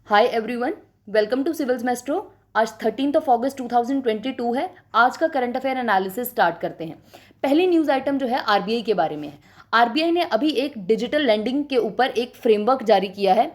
Hi everyone, welcome to civils maestro. आज 13 अगस्त 2022 है। आज का करंट अफेयर एनालिसिस स्टार्ट करते हैं। पहली न्यूज़ आइटम जो है आरबीआई के बारे में है। आरबीआई ने अभी एक डिजिटल लैंडिंग के ऊपर एक फ्रेमवर्क जारी किया है,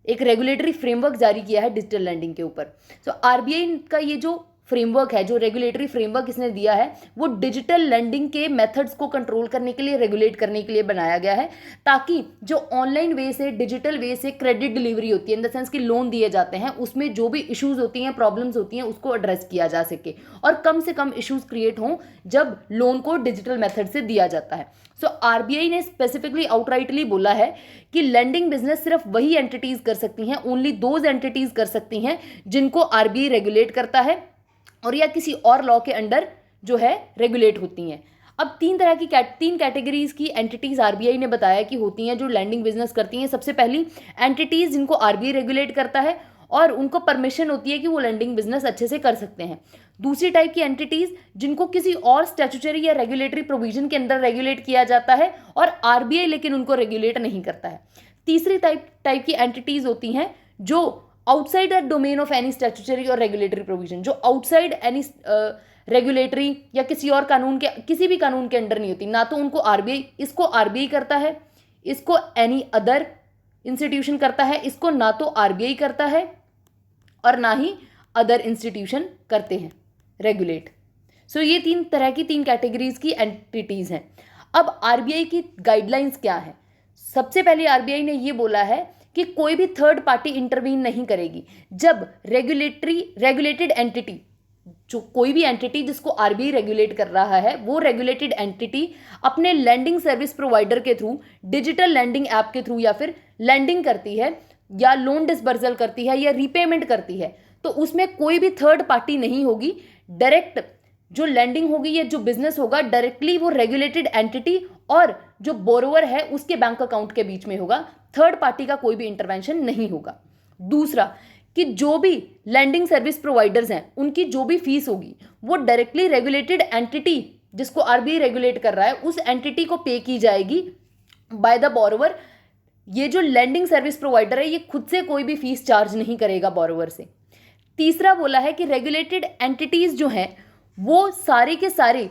एक रेगुलेटरी फ्रेमवर्क जारी किया है डिजिटल लैंडिंग के ऊपर। सो आरबीआई का ये जो फ्रेमवर्क है, जो रेगुलेटरी फ्रेमवर्क इसने दिया है, वो डिजिटल लैंडिंग के मेथड्स को कंट्रोल करने के लिए, रेगुलेट करने के लिए बनाया गया है, ताकि जो ऑनलाइन वे से, डिजिटल वे से क्रेडिट डिलीवरी होती है, इन द सेंस कि लोन दिए जाते हैं, उसमें जो भी इश्यूज होती हैं, प्रॉब्लम्स होती हैं, उसको एड्रेस किया जा सके और कम से कम इश्यूज क्रिएट हों जब लोन को डिजिटल मेथड से दिया जाता है। सो आरबीआई ने स्पेसिफिकली आउटराइटली बोला है कि लैंडिंग बिजनेस सिर्फ वही एंटिटीज कर सकती हैं, ओनली दोज एंटिटीज कर सकती हैं जिनको आरबीआई रेगुलेट करता है और या किसी और लॉ के अंडर जो है रेगुलेट होती हैं। अब तीन कैटेगरीज की एंटिटीज आरबीआई ने बताया कि होती हैं जो लैंडिंग बिजनेस करती हैं। सबसे पहली एंटिटीज जिनको आरबीआई रेगुलेट करता है और उनको परमिशन होती है कि वो लैंडिंग बिजनेस अच्छे से कर सकते हैं। दूसरी टाइप की एंटिटीज जिनको किसी और स्टैट्यूटरी या रेगुलेटरी प्रोविजन के अंदर रेगुलेट किया जाता है और आरबीआई लेकिन उनको रेगुलेट नहीं करता है। तीसरी टाइप की एंटिटीज होती हैं जो outside the domain of any statutory और रेगुलेटरी प्रोविजन, जो आउटसाइड एनी रेगुलेटरी या किसी और कानून के, किसी भी कानून के अंडर नहीं होती। ना तो उनको आरबीआई, इसको आरबीआई करता है, इसको एनी अदर इंस्टीट्यूशन करता है, इसको ना तो आरबीआई करता है और ना ही अदर इंस्टीट्यूशन करते हैं रेगुलेट। सो ये तीन कैटेगरीज की एंटिटीज हैं। अब आरबीआई की गाइडलाइंस क्या है? सबसे पहले आरबीआई ने ये बोला है कि कोई भी थर्ड पार्टी इंटरवीन नहीं करेगी जब रेगुलेटेड एंटिटी, जो कोई भी एंटिटी जिसको आरबीआई रेगुलेट कर रहा है, वो रेगुलेटेड एंटिटी अपने लैंडिंग सर्विस प्रोवाइडर के थ्रू, डिजिटल लैंडिंग ऐप के थ्रू या फिर लैंडिंग करती है या लोन डिसबर्सल करती है या रीपेमेंट करती है, तो उसमें कोई भी थर्ड पार्टी नहीं होगी। डायरेक्ट जो लैंडिंग होगी या जो बिजनेस होगा, डायरेक्टली वो रेगुलेटेड एंटिटी और जो बोरोवर है उसके बैंक अकाउंट के बीच में होगा। थर्ड पार्टी का कोई भी इंटरवेंशन नहीं होगा। दूसरा कि जो भी लैंडिंग सर्विस प्रोवाइडर्स हैं उनकी जो भी फीस होगी वो डायरेक्टली रेगुलेटेड एंटिटी जिसको आरबीआई रेगुलेट कर रहा है उस एंटिटी को पे की जाएगी बाय द बोरोवर। ये जो लैंडिंग सर्विस प्रोवाइडर है ये खुद से कोई भी फीस चार्ज नहीं करेगा बोरोवर से। तीसरा बोला है कि रेगुलेटेड एंटिटीज जो हैं वो सारे के सारे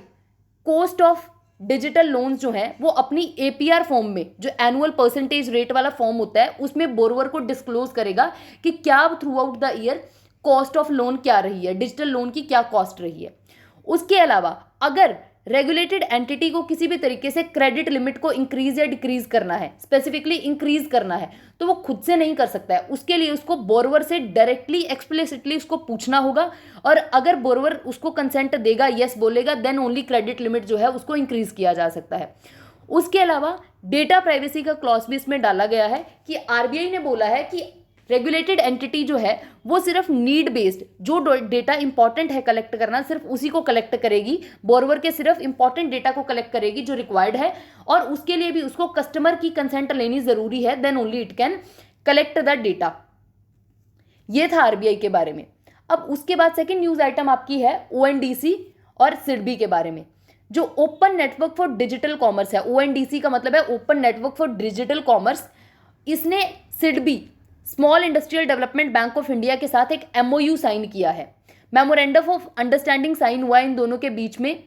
कॉस्ट ऑफ डिजिटल लोन्स जो हैं वो अपनी एपीआर फॉर्म में, जो एनुअल परसेंटेज रेट वाला फॉर्म होता है, उसमें बोरोवर को डिस्क्लोज करेगा कि क्या through out the year cost of loan क्या रही है, डिजिटल लोन की क्या कॉस्ट रही है। उसके अलावा अगर रेगुलेटेड एंटिटी को किसी भी तरीके से क्रेडिट लिमिट को इंक्रीज या डिक्रीज करना है, स्पेसिफिकली इंक्रीज करना है, तो वो खुद से नहीं कर सकता है। उसके लिए उसको बोरोवर से डायरेक्टली एक्सप्लिसिटली उसको पूछना होगा और अगर बोरोवर उसको कंसेंट देगा, यस बोलेगा, देन ओनली क्रेडिट लिमिट जो है उसको इंक्रीज किया जा सकता है। उसके अलावा डेटा प्राइवेसी का क्लॉज भी इसमें डाला गया है कि आरबीआई ने बोला है कि रेगुलेटेड एंटिटी जो है वो सिर्फ नीड बेस्ड, जो डेटा इंपॉर्टेंट है कलेक्ट करना, सिर्फ उसी को कलेक्ट करेगी। बोरोवर के सिर्फ इंपॉर्टेंट डेटा को कलेक्ट करेगी जो रिक्वायर्ड है और उसके लिए भी उसको कस्टमर की कंसेंट लेनी जरूरी है, then only it can collect the data. ये था आरबीआई के बारे में। अब उसके बाद सेकेंड न्यूज आइटम आपकी है ओएनडीसी और सिडबी के बारे में। जो open network for digital commerce है, ओएनडीसी का मतलब है open network for digital commerce, इसने SIDBI, small industrial development bank of India के साथ एक एमओयू साइन किया है। मेमोरेंडम ऑफ अंडरस्टैंडिंग साइन हुआ इन दोनों के बीच में।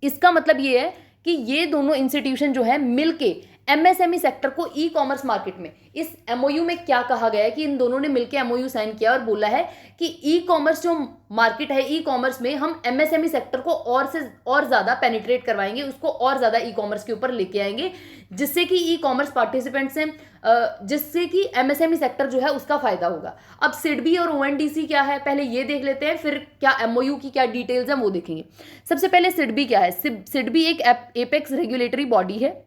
इसका मतलब ये है कि ये दोनों इंस्टीट्यूशन जो है मिलके एमएसएमई सेक्टर को ई कॉमर्स मार्केट में, इस एमओयू में क्या कहा गया है कि इन दोनों ने मिलकर एमओयू साइन किया और बोला है कि ई कॉमर्स जो मार्केट है, ई कॉमर्स में हम एमएसएमई सेक्टर को और से और ज़्यादा पेनिट्रेट करवाएंगे, उसको और ज़्यादा ई कॉमर्स के ऊपर लेके आएंगे, जिससे कि ई कॉमर्स पार्टिसिपेंट्स हैं, जिससे कि एमएसएमई सेक्टर जो है उसका फायदा होगा। अब सिडबी और ओएनडीसी क्या है पहले ये देख लेते हैं, फिर क्या एमओयू की क्या डिटेल्स हैं वो देखेंगे। सबसे पहले सिडबी क्या है? सिडबी एक एपेक्स रेगुलेटरी बॉडी है।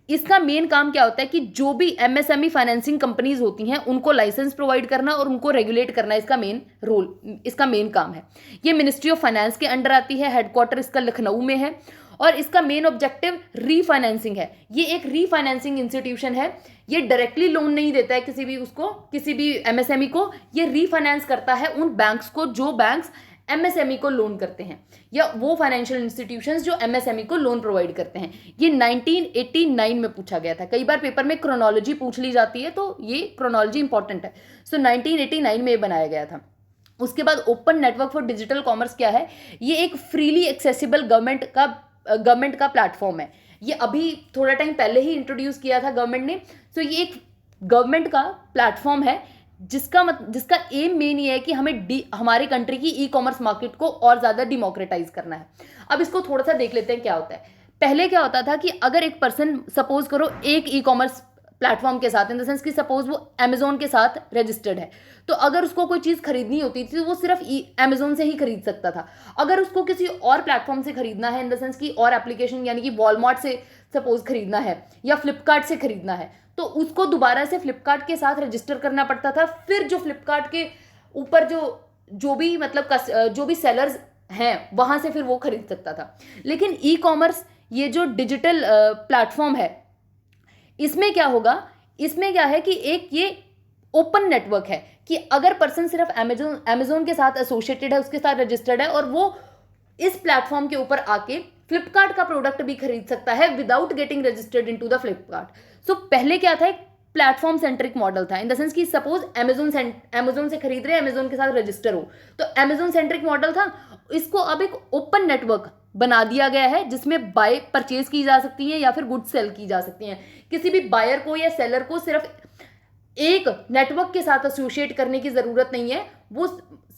इसका मेन काम क्या होता है कि जो भी एमएसएमई फाइनेंसिंग कंपनीज होती हैं उनको लाइसेंस प्रोवाइड करना और उनको रेगुलेट करना, इसका मेन रोल, इसका मेन काम है। ये मिनिस्ट्री ऑफ फाइनेंस के अंडर आती है, हेडक्वार्टर इसका लखनऊ में है और इसका मेन ऑब्जेक्टिव रीफाइनेंसिंग है। ये एक रीफाइनेंसिंग इंस्टीट्यूशन है। ये डायरेक्टली लोन नहीं देता है किसी भी एमएसएमई को, ये रीफाइनेंस करता है उन बैंक्स को जो बैंक्स एमएसएमई को लोन करते हैं, या वो फाइनेंशियल इंस्टीट्यूशंस जो एमएसएमई को लोन प्रोवाइड करते हैं। ये 1989 में पूछा गया था। कई बार पेपर में क्रोनोलॉजी पूछ ली जाती है, तो ये क्रोनोलॉजी इंपॉर्टेंट है। सो 1989 में ये बनाया गया था। उसके बाद open network for digital commerce क्या है? ये एक फ्रीली एक्सेसिबल गवर्नमेंट का प्लेटफॉर्म है। ये अभी थोड़ा टाइम पहले ही इंट्रोड्यूस किया था गवर्नमेंट ने। सो ये एक गवर्नमेंट का प्लेटफॉर्म है जिसका एम मेन ये है कि हमें हमारे कंट्री की ई कॉमर्स मार्केट को और ज़्यादा डिमोक्रेटाइज करना है। अब इसको थोड़ा सा देख लेते हैं क्या होता है। पहले क्या होता था कि अगर एक पर्सन, सपोज करो, एक ई कॉमर्स प्लेटफॉर्म के साथ, इन द सेंस कि सपोज वो अमेजोन के साथ रजिस्टर्ड है, तो अगर उसको कोई चीज़ खरीदनी होती थी तो वो सिर्फ अमेजोन से ही खरीद सकता था। अगर उसको किसी और प्लेटफॉर्म से खरीदना है, इन द सेंस कि और एप्लीकेशन, यानी कि वॉलमार्ट से सपोज खरीदना है या फ्लिपकार्ट से खरीदना है, तो उसको दोबारा से फ्लिपकार्ट के साथ रजिस्टर करना पड़ता था। फिर जो फ्लिपकार्ट के ऊपर जो भी सेलर्स हैं वहाँ से फिर वो खरीद सकता था। लेकिन ई कॉमर्स, ये जो डिजिटल प्लेटफॉर्म है, इसमें क्या होगा? इसमें क्या है कि एक ये ओपन नेटवर्क है कि अगर पर्सन सिर्फ अमेजोन के साथ एसोसिएटेड है, उसके साथ रजिस्टर्ड है, और वो इस प्लेटफॉर्म के ऊपर आके फ्लिपकार्ट का प्रोडक्ट भी खरीद सकता है without getting registered into the Flipkart. So पहले क्या था? एक प्लेटफॉर्म सेंट्रिक मॉडल था, इन द सेंस कि सपोज अमेजोन से खरीद रहे हैं, अमेजोन के साथ रजिस्टर हो, तो अमेजोन सेंट्रिक मॉडल था। इसको अब एक ओपन नेटवर्क बना दिया गया है जिसमें बाय परचेज की जा सकती है या फिर गुड्स सेल की जा सकती हैं। किसी भी बायर को या सेलर को सिर्फ एक नेटवर्क के साथ एसोसिएट करने की ज़रूरत नहीं है, वो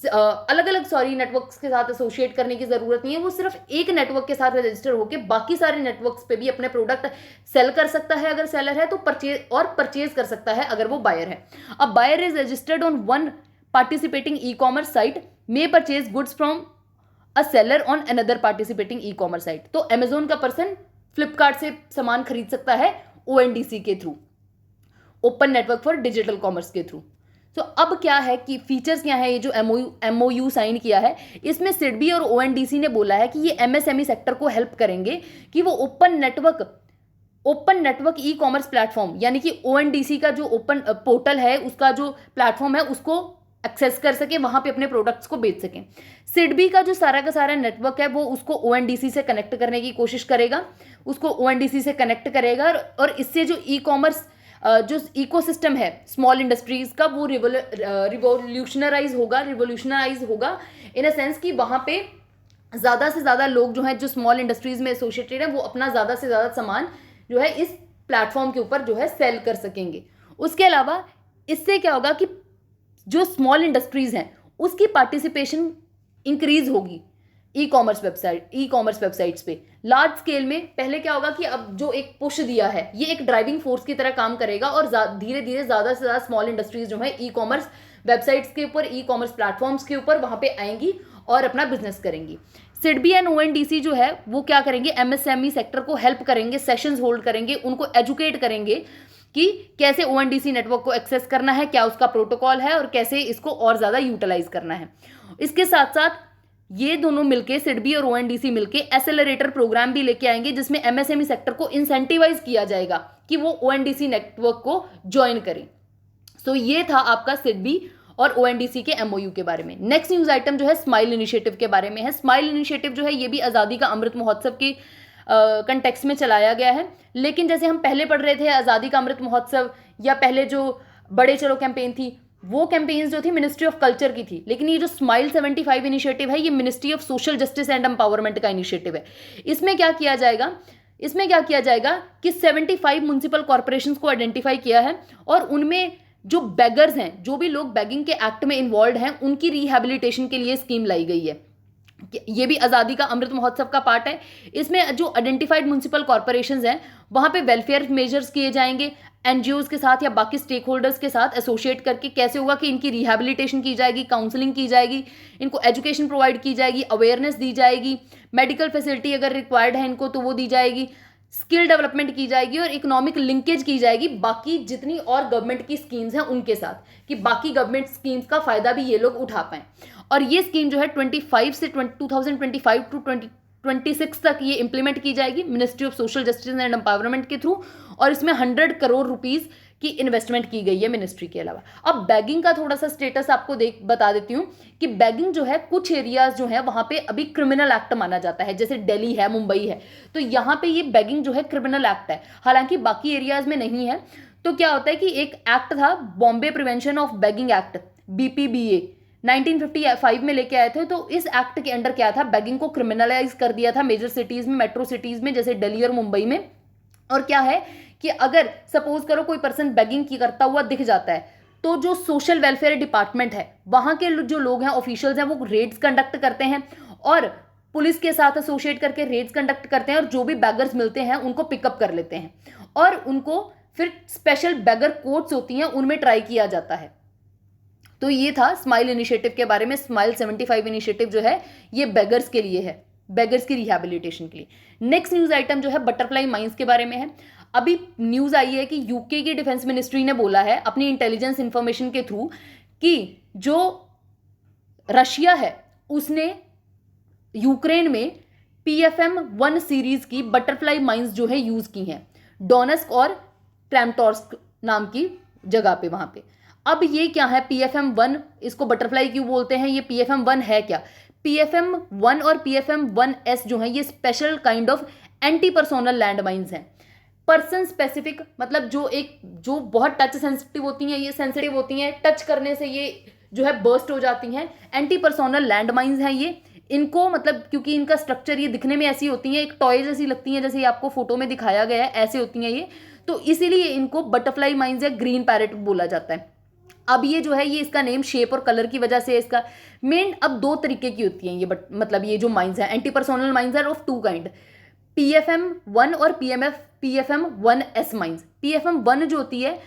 अलग अलग नेटवर्क्स के साथ एसोसिएट करने की ज़रूरत नहीं है। वो सिर्फ एक नेटवर्क के साथ रजिस्टर होकर बाकी सारे नेटवर्क्स पे भी अपने प्रोडक्ट सेल कर सकता है अगर सेलर है, तो परचेज कर सकता है अगर वो बायर है। अब buyer is registered on one participating e commerce site may purchase goods from a seller on another participating e commerce site. तो अमेजोन का पर्सन फ्लिपकार्ट से सामान खरीद सकता है ONDC के through, open network for digital commerce के थ्रू। तो अब क्या है कि फीचर्स क्या है? ये जो MOU साइन किया है, इसमें सिडबी और ONDC ने बोला है कि ये MSME सेक्टर को हेल्प करेंगे कि वो open network e commerce platform, यानी कि ONDC का जो ओपन पोर्टल है, उसका जो प्लेटफॉर्म है, उसको एक्सेस कर सके, वहाँ पे अपने प्रोडक्ट्स को बेच सकें। सिडबी का जो सारा का सारा नेटवर्क है, वो उसको ONDC से कनेक्ट करने की कोशिश करेगा, उसको ONDC से कनेक्ट करेगा, और इससे जो ई कॉमर्स जो इकोसिस्टम है स्मॉल इंडस्ट्रीज का, वो रिवोल्यूशनराइज होगा इन अ सेंस कि वहाँ पे ज़्यादा से ज़्यादा लोग जो हैं, जो स्मॉल इंडस्ट्रीज में एसोसिएटेड हैं, वो अपना ज़्यादा से ज़्यादा सामान जो है इस प्लेटफॉर्म के ऊपर जो है सेल कर सकेंगे। उसके अलावा इससे क्या होगा कि जो स्मॉल इंडस्ट्रीज हैं उसकी पार्टिसिपेशन इंक्रीज होगी ई कॉमर्स वेबसाइट्स पे लार्ज स्केल में। पहले क्या होगा कि अब जो एक पुश दिया है, ये एक ड्राइविंग फोर्स की तरह काम करेगा, और धीरे धीरे ज़्यादा से ज़्यादा स्मॉल इंडस्ट्रीज जो है ई कॉमर्स वेबसाइट्स के ऊपर, ई कॉमर्स प्लेटफॉर्म्स के ऊपर वहाँ पे आएंगी और अपना बिजनेस करेंगी। सिडबी एंड ONDC जो है वो क्या करेंगे? MSME सेक्टर को हेल्प करेंगे, सेशंस होल्ड करेंगे, उनको एजुकेट करेंगे कि कैसे ONDC नेटवर्क को एक्सेस करना है, क्या उसका प्रोटोकॉल है, और कैसे इसको और ज़्यादा यूटिलाइज करना है। इसके साथ साथ ये दोनों मिलके, सिडबी और ONDC मिलके एसेलरेटर प्रोग्राम भी लेके आएंगे, जिसमें MSME सेक्टर को इंसेंटिवाइज किया जाएगा कि वो ONDC नेटवर्क को ज्वाइन करें। सो ये था आपका सिडबी और ONDC के MOU के बारे में। नेक्स्ट न्यूज़ आइटम जो है स्माइल इनिशिएटिव के बारे में है। स्माइल इनिशिएटिव जो है ये भी आज़ादी का अमृत महोत्सव के कंटेक्स्ट में चलाया गया है, लेकिन जैसे हम पहले पढ़ रहे थे आज़ादी का अमृत महोत्सव या पहले जो बड़े चलो कैंपेन थी, वो कैंपेन्स जो थी मिनिस्ट्री ऑफ कल्चर की थी, लेकिन ये जो स्माइल 75 इनिशिएटिव है, ये ministry of social justice and empowerment का इनिशिएटिव है। इसमें क्या किया जाएगा कि 75 म्युनिसिपल कॉर्पोरेशंस को आइडेंटिफाई किया है, और उनमें जो बेगर्स हैं, जो भी लोग बेगिंग के एक्ट में इन्वॉल्व हैं, उनकी रिहैबिलिटेशन के लिए स्कीम लाई गई है। ये भी आज़ादी का अमृत महोत्सव का पार्ट है। इसमें जो आइडेंटिफाइड म्युनिसिपल कॉर्पोरेशंस हैं, वहाँ पे वेलफेयर मेजर्स किए जाएंगे, NGOs के साथ या बाकी स्टेक होल्डर्स के साथ एसोसिएट करके कैसे होगा कि इनकी रिहैबिलिटेशन की जाएगी, काउंसलिंग की जाएगी, इनको एजुकेशन प्रोवाइड की जाएगी, अवेयरनेस दी जाएगी, मेडिकल फैसिलिटी अगर रिक्वायर्ड है इनको तो वो दी जाएगी, स्किल डेवलपमेंट की जाएगी, और इकोनॉमिक लिंकेज की जाएगी बाकी जितनी और गवर्नमेंट की स्कीम्स हैं उनके साथ, कि बाकी गवर्नमेंट स्कीम्स का फ़ायदा भी ये लोग उठा पाएँ। और ये स्कीम जो है 2025 टू 2026 तक ये इंप्लीमेंट की जाएगी ministry of social justice and empowerment के थ्रू, और इसमें 100 करोड़ रुपीस कि इन्वेस्टमेंट की गई है मिनिस्ट्री के अलावा। अब बैगिंग का थोड़ा सा स्टेटस आपको बता देती हूँ कि बैगिंग जो है कुछ एरियाज जो है वहां पे अभी क्रिमिनल एक्ट माना जाता है, जैसे दिल्ली है, मुंबई है, तो यहाँ पे ये बैगिंग जो है क्रिमिनल एक्ट है, हालांकि बाकी एरियाज में नहीं है। तो क्या होता है कि एक एक्ट था, Bombay prevention of bagging act, BPBA 1955 में लेके आए थे। तो इस एक्ट के अंडर क्या था, बैगिंग को क्रिमिनलाइज कर दिया था मेजर सिटीज में, मेट्रो सिटीज में जैसे दिल्ली और मुंबई में। और क्या है कि अगर सपोज करो कोई पर्सन बैगिंग की करता हुआ दिख जाता है, तो जो सोशल वेलफेयर डिपार्टमेंट है वहां के जो लोग हैं, ऑफिशियल्स हैं, वो रेड्स कंडक्ट करते हैं और पुलिस के साथ एसोसिएट करके रेड्स कंडक्ट करते हैं और जो भी बैगर्स मिलते हैं उनको पिकअप कर लेते हैं और उनको फिर स्पेशल बैगर कोर्ट्स होती हैं उनमें ट्राई किया जाता है। तो ये था स्माइल इनिशिएटिव के बारे में। स्माइल 75 इनिशिएटिव जो है ये बेगर्स के लिए है, बेगर्स की रिहैबिलिटेशन के लिए। नेक्स्ट न्यूज आइटम जो है बटरफ्लाई माइंस के बारे में है। अभी न्यूज आई है कि यूके की डिफेंस मिनिस्ट्री ने बोला है अपनी इंटेलिजेंस इंफॉर्मेशन के थ्रू कि जो रशिया है उसने यूक्रेन में PFM-1 सीरीज की बटरफ्लाई माइंस जो है यूज की हैं, डोनेस्क और क्रैमाटोर्स्क नाम की जगह पे, वहां पे। अब ये क्या है PFM-1, इसको बटरफ्लाई क्यों बोलते हैं, ये PFM-1 है क्या? PFM-1 और PFM-1S जो है ये special kind of anti personnel land mines हैं, पर्सन स्पेसिफिक, मतलब जो बहुत टच सेंसिटिव होती हैं, ये सेंसिटिव होती हैं, टच करने से ये जो है बर्स्ट हो जाती हैं, एंटी पर्सोनल लैंड माइंस हैं ये। इनको मतलब क्योंकि इनका स्ट्रक्चर ये दिखने में ऐसी होती हैं, एक टॉय जैसी लगती हैं, जैसे आपको फोटो में दिखाया गया है ऐसे होती हैं ये, तो इसीलिए इनको बटरफ्लाई माइंस या ग्रीन पैरेट बोला जाता है। अब ये जो है ये इसका नेम शेप और कलर की वजह से इसका मेन अब दो तरीके की होती हैं ये, मतलब ये जो माइंस है एंटी पर्सोनल माइंस है ऑफ टू काइंड, PFM-1 और PFM-1S माइंस। PFM-1 जो होती है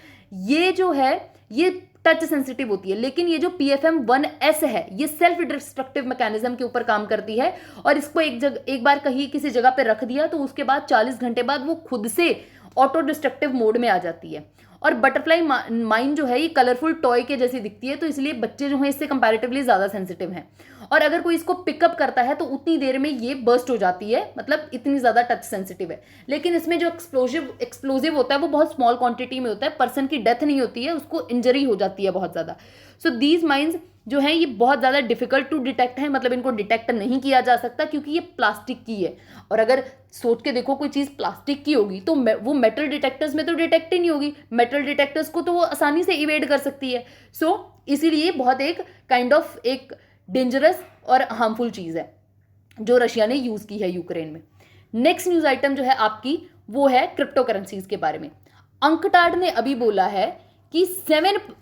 ये जो है ये टच सेंसिटिव होती है, लेकिन ये जो PFM-1S है ये सेल्फ डिस्ट्रक्टिव मैकेनिज्म के ऊपर काम करती है और इसको एक बार कहीं किसी जगह पे रख दिया तो उसके बाद 40 घंटे बाद वो खुद से ऑटो डिस्ट्रक्टिव मोड में आ जाती है। और बटरफ्लाई माइन जो है ये कलरफुल टॉय के जैसी दिखती है, तो इसलिए बच्चे जो हैं इससे कंपैरेटिवली ज़्यादा सेंसिटिव हैं और अगर कोई इसको पिकअप करता है तो उतनी देर में ये बर्स्ट हो जाती है, मतलब इतनी ज़्यादा टच सेंसिटिव है। लेकिन इसमें जो एक्सप्लोजिव होता है वो बहुत स्मॉल क्वांटिटी में होता है, पर्सन की डेथ नहीं होती है, उसको इंजरी हो जाती है बहुत ज़्यादा। सो दीज माइंस जो है ये बहुत ज़्यादा डिफिकल्ट टू डिटेक्ट है, मतलब इनको डिटेक्ट नहीं किया जा सकता क्योंकि ये प्लास्टिक की है। और अगर सोच के देखो कोई चीज़ प्लास्टिक की होगी तो वो मेटल डिटेक्टर्स में तो डिटेक्ट ही नहीं होगी, मेटल डिटेक्टर्स को तो वो आसानी से इवेड कर सकती है। सो इसीलिए बहुत एक काइंड ऑफ एक डेंजरस और हार्मफुल चीज़ है जो रशिया ने यूज़ की है यूक्रेन में। नेक्स्ट न्यूज़ आइटम जो है आपकी वो है क्रिप्टो करेंसीज के बारे में। अंकटाड ने अभी बोला है कि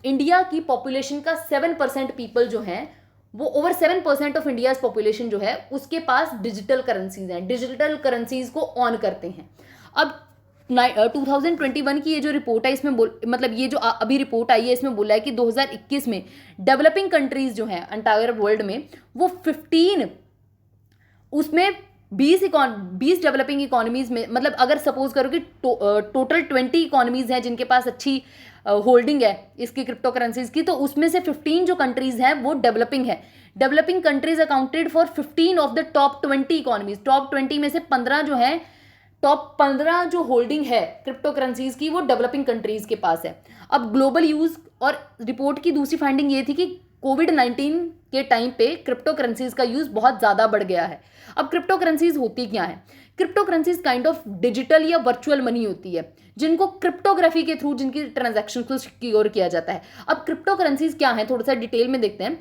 इंडिया की पॉपुलेशन का 7% पीपल जो हैं वो ओवर 7% ऑफ इंडियाज पॉपुलेशन जो है उसके पास डिजिटल करेंसीज हैं, डिजिटल करेंसीज को ऑन करते हैं। अब 2021 की ये जो रिपोर्ट है इसमें मतलब ये जो अभी रिपोर्ट आई है इसमें बोला है कि 2021 में डेवलपिंग कंट्रीज जो हैं एंटायर वर्ल्ड में वो 15 उसमें 20 डेवलपिंग इकोनॉमीज में, मतलब अगर सपोज करो कि टोटल 20 इकोनॉमीज हैं जिनके पास अच्छी होल्डिंग है इसकी क्रिप्टो करेंसीज की, तो उसमें से 15 जो कंट्रीज हैं वो डेवलपिंग है। Developing countries accounted for 15 of the top 20 economies. Top 20 में से 15 जो है, टॉप 15 जो होल्डिंग है क्रिप्टो करेंसीज की वो डेवलपिंग कंट्रीज के पास है। अब ग्लोबल यूज और रिपोर्ट की दूसरी फाइंडिंग ये थी कि कोविड-19 के टाइम पे क्रिप्टो करेंसीज का यूज बहुत ज़्यादा बढ़ गया है। अब क्रिप्टो करेंसीज होती क्या है? Crypto currencies kind of digital या वर्चुअल मनी होती है जिनको क्रिप्टोग्राफी के थ्रू जिनकी ट्रांजैक्शन को सिक्योर किया जाता है। अब क्रिप्टो करेंसीज क्या है थोड़ा सा डिटेल में देखते हैं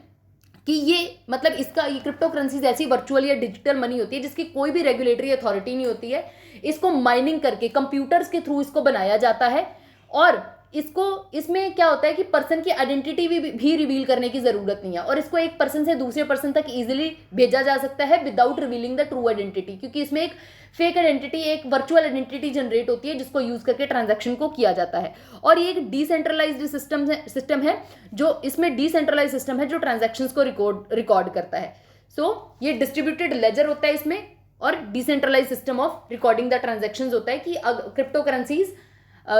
कि ये मतलब ये क्रिप्टो करेंसीज ऐसी वर्चुअल या डिजिटल मनी होती है जिसकी कोई भी रेगुलेटरी अथॉरिटी नहीं होती है। इसको माइनिंग करके कंप्यूटर्स के थ्रू इसको बनाया जाता है और इसमें क्या होता है कि पर्सन की आइडेंटिटी भी रिवील करने की जरूरत नहीं है और इसको एक पर्सन से दूसरे पर्सन तक इजीली भेजा जा सकता है without revealing the true identity, क्योंकि इसमें एक फेक आइडेंटिटी, एक वर्चुअल आइडेंटिटी जनरेट होती है जिसको यूज करके ट्रांजैक्शन को किया जाता है। और ये एक डिसेंट्रलाइज्ड सिस्टम है जो इसमें डिसेंट्रलाइज सिस्टम है जो ट्रांजैक्शंस को रिकॉर्ड करता है। सो ये डिस्ट्रीब्यूटेड लेजर होता है इसमें और decentralise system of recording the transactions होता है कि क्रिप्टो करेंसीज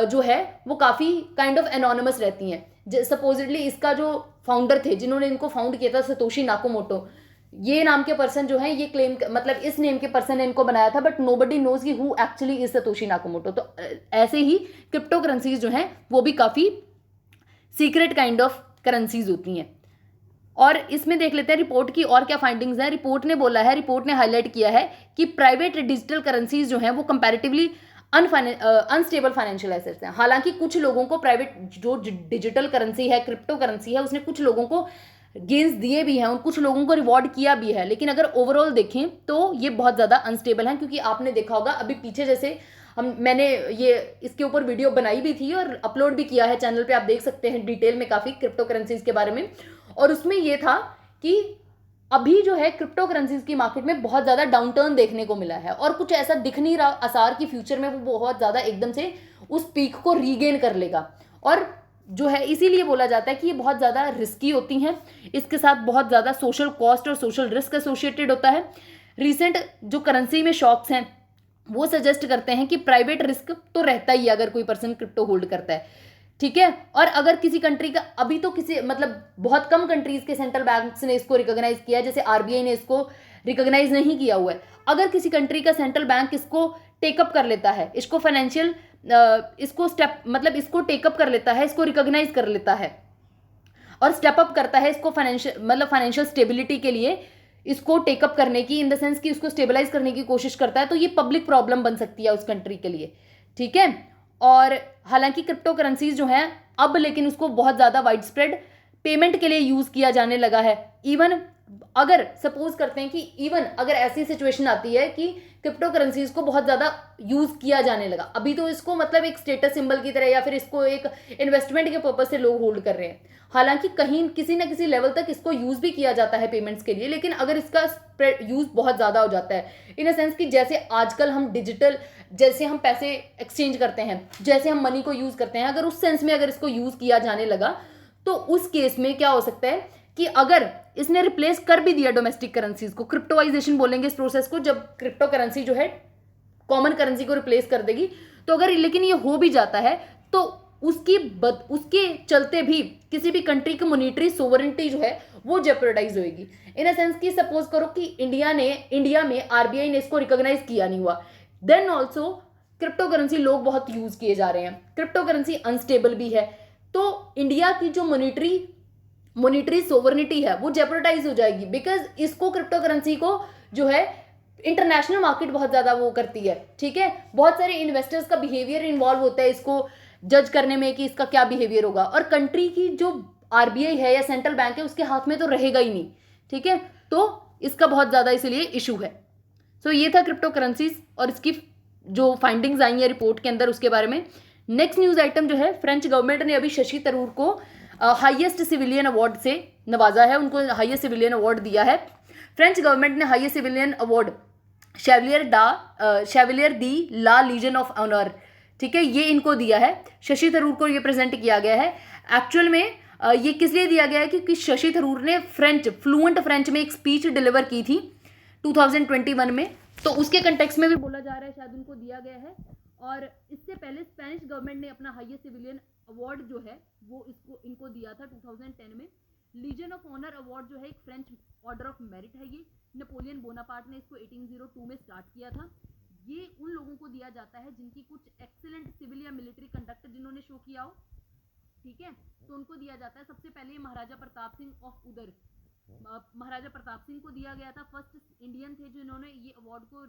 जो है वो काफ़ी काइंड ऑफ एनोनिमस रहती हैं। सपोजिटली इसका जो फाउंडर थे जिन्होंने इनको फाउंड किया था सतोशी नाकामोटो, ये नाम के पर्सन जो है ये क्लेम, मतलब इस नेम के पर्सन ने इनको बनाया था, बट नोबडी नोज कि who actually is Satoshi Nakamoto. तो ऐसे ही क्रिप्टो करेंसीज जो हैं वो भी काफ़ी सीक्रेट काइंड ऑफ करेंसीज होती हैं। और इसमें देख लेते हैं रिपोर्ट की और क्या फाइंडिंग्स हैं। रिपोर्ट ने बोला है, रिपोर्ट ने हाईलाइट किया है कि प्राइवेट डिजिटल करेंसीज जो हैं वो कंपैरेटिवली अनस्टेबल फाइनेंशियल एसेट्स हैं। हालांकि कुछ लोगों को प्राइवेट जो डिजिटल करेंसी है, क्रिप्टो करेंसी है, उसने कुछ लोगों को गेन्स दिए भी हैं, कुछ लोगों को रिवॉर्ड किया भी है, लेकिन अगर ओवरऑल देखें तो ये बहुत ज़्यादा अनस्टेबल है। क्योंकि आपने देखा होगा अभी पीछे जैसे मैंने ये इसके ऊपर वीडियो बनाई भी थी और अपलोड भी किया है चैनल पे, आप देख सकते हैं डिटेल में काफ़ी क्रिप्टो करेंसीज के बारे में। और उसमें ये था कि अभी जो है क्रिप्टो करेंसीज की मार्केट में बहुत ज़्यादा डाउनटर्न देखने को मिला है और कुछ ऐसा दिख नहीं रहा आसार की फ्यूचर में वो बहुत ज़्यादा एकदम से उस पीक को रीगेन कर लेगा। और जो है इसीलिए बोला जाता है कि ये बहुत ज़्यादा रिस्की होती हैं, इसके साथ बहुत ज़्यादा सोशल कॉस्ट और सोशल रिस्क एसोसिएटेड होता है। रिसेंट जो करेंसी में शॉक्स हैं वो सजेस्ट करते हैं कि प्राइवेट रिस्क तो रहता ही है अगर कोई पर्सन क्रिप्टो होल्ड करता है, ठीक है। और अगर किसी कंट्री का अभी तो किसी मतलब बहुत कम कंट्रीज के सेंट्रल बैंक्स ने इसको रिकॉग्नाइज किया है, जैसे आरबीआई ने इसको रिकॉग्नाइज नहीं किया हुआ है। अगर किसी कंट्री का सेंट्रल बैंक इसको टेकअप कर लेता है, इसको फाइनेंशियल इसको स्टेप मतलब इसको टेकअप कर लेता है, इसको रिकॉग्नाइज कर लेता है और स्टेप अप करता है इसको फाइनेंशियल स्टेबिलिटी के लिए इसको टेकअप करने की, इन द सेंस कि उसको स्टेबलाइज करने की कोशिश करता है, तो ये पब्लिक प्रॉब्लम बन सकती है उस कंट्री के लिए, ठीक है। और हालांकि क्रिप्टो करेंसीज जो हैं अब लेकिन उसको बहुत ज़्यादा वाइड स्प्रेड पेमेंट के लिए यूज़ किया जाने लगा है। इवन अगर सपोज करते हैं कि इवन अगर ऐसी सिचुएशन आती है कि क्रिप्टो करेंसीज को बहुत ज़्यादा यूज़ किया जाने लगा, अभी तो इसको मतलब एक स्टेटस सिंबल की तरह या फिर इसको एक इन्वेस्टमेंट के पर्पज से लोग होल्ड कर रहे हैं। हालांकि कहीं किसी ना किसी लेवल तक इसको यूज़ भी किया जाता है पेमेंट्स के लिए, लेकिन अगर इसका यूज़ बहुत ज़्यादा हो जाता है इन अ सेंस कि जैसे आजकल हम डिजिटल जैसे हम पैसे एक्सचेंज करते हैं, जैसे हम मनी को यूज़ करते हैं, अगर उस सेंस में अगर इसको यूज़ किया जाने लगा तो उस केस में क्या हो सकता है कि अगर इसने रिप्लेस कर भी दिया डोमेस्टिक करेंसीज को, क्रिप्टोवाइजेशन बोलेंगे इस प्रोसेस को, जब क्रिप्टो करेंसी जो है कॉमन करेंसी को रिप्लेस कर देगी, तो अगर लेकिन ये हो भी जाता है तो उसके चलते भी किसी भी कंट्री की मॉनेटरी सोवरेनिटी जो है वो जेपरडाइज होगी। इन अ सेंस कि सपोज करो कि इंडिया में आरबीआई ने इसको रिकॉग्नाइज किया नहीं हुआ, देन ऑल्सो क्रिप्टो करेंसी लोग बहुत यूज किए जा रहे हैं, क्रिप्टो करेंसी अनस्टेबल भी है, तो इंडिया की जो मॉनेटरी सोवरेनिटी है वो जेपरडाइज हो जाएगी, बिकॉज इसको क्रिप्टो करेंसी को जो है इंटरनेशनल मार्केट बहुत ज्यादा वो करती है, ठीक है। बहुत सारे इन्वेस्टर्स का बिहेवियर इन्वॉल्व होता है इसको जज करने में कि इसका क्या बिहेवियर होगा, और कंट्री की जो आरबीआई है या सेंट्रल बैंक है उसके हाथ में तो रहेगा ही नहीं, ठीक है। तो इसका बहुत ज्यादा इसलिए इशू है। सो ये था क्रिप्टो करेंसीज और इसकी जो फाइंडिंग्स आई है रिपोर्ट के अंदर उसके बारे में। नेक्स्ट न्यूज आइटम जो है, फ्रेंच गवर्नमेंट ने अभी शशि थरूर को हाईएस्ट सिविलियन अवार्ड से नवाजा है, उनको हाईएस्ट सिविलियन अवार्ड दिया है। फ्रेंच गवर्नमेंट ने highest civilian award Chevalier de la Legion of Honour, ठीक है, ये इनको दिया है। शशि थरूर को ये प्रेजेंट किया गया है। एक्चुअल में ये किस लिए दिया गया है क्योंकि शशि थरूर ने फ्लुएंट फ्रेंच में एक स्पीच डिलीवर की थी 2021 में, तो उसके कंटेक्स्ट में भी बोला जा रहा है शायद उनको दिया गया है। और इससे पहले स्पेनिश गवर्नमेंट ने अपना हाईएस्ट सिविलियन अवार्ड जो है वो इनको दिया था 2010 में। लीजन ऑफ ऑनर अवार्ड जो है एक फ्रेंच ऑर्डर ऑफ मेरिट है, ये नेपोलियन बोनापार्ट ने इसको 1802 में स्टार्ट किया था। ये उन लोगों को दिया जाता है जिनकी कुछ एक्सीलेंट सिविल या मिलिट्री कंडक्ट जिन्होंने शो किया हो, ठीक है, तो उनको दिया जाता है। सबसे पहले महाराजा प्रताप सिंह ऑफ उदर, महाराजा प्रताप सिंह को दिया गया था, फर्स्ट इंडियन थे जिन्होंने ये अवार्ड को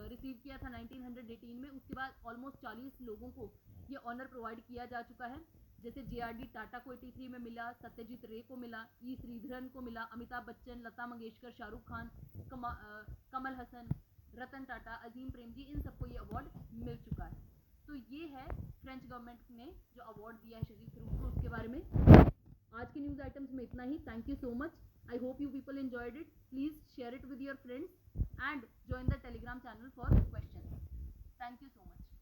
रिसीव किया था 1918 में। उसके बाद ऑलमोस्ट 40 लोगों को ये ऑनर प्रोवाइड किया जा चुका है, जैसे JRD टाटा को 83 में मिला, सत्यजीत रे को मिला, ई श्रीधरन को मिला, अमिताभ बच्चन, लता मंगेशकर, शाहरुख खान, कमल हसन, रतन टाटा, अजीम प्रेमजी, इन सबको ये अवार्ड मिल चुका है। तो ये है फ्रेंच गवर्नमेंट ने जो अवार्ड दिया है शशि थरूर को, उसके बारे में। आज के न्यूज़ आइटम्स में इतना ही। Thank you so much. I hope you people enjoyed it. Please share it with your friends and join the Telegram channel for questions. Thank you so much.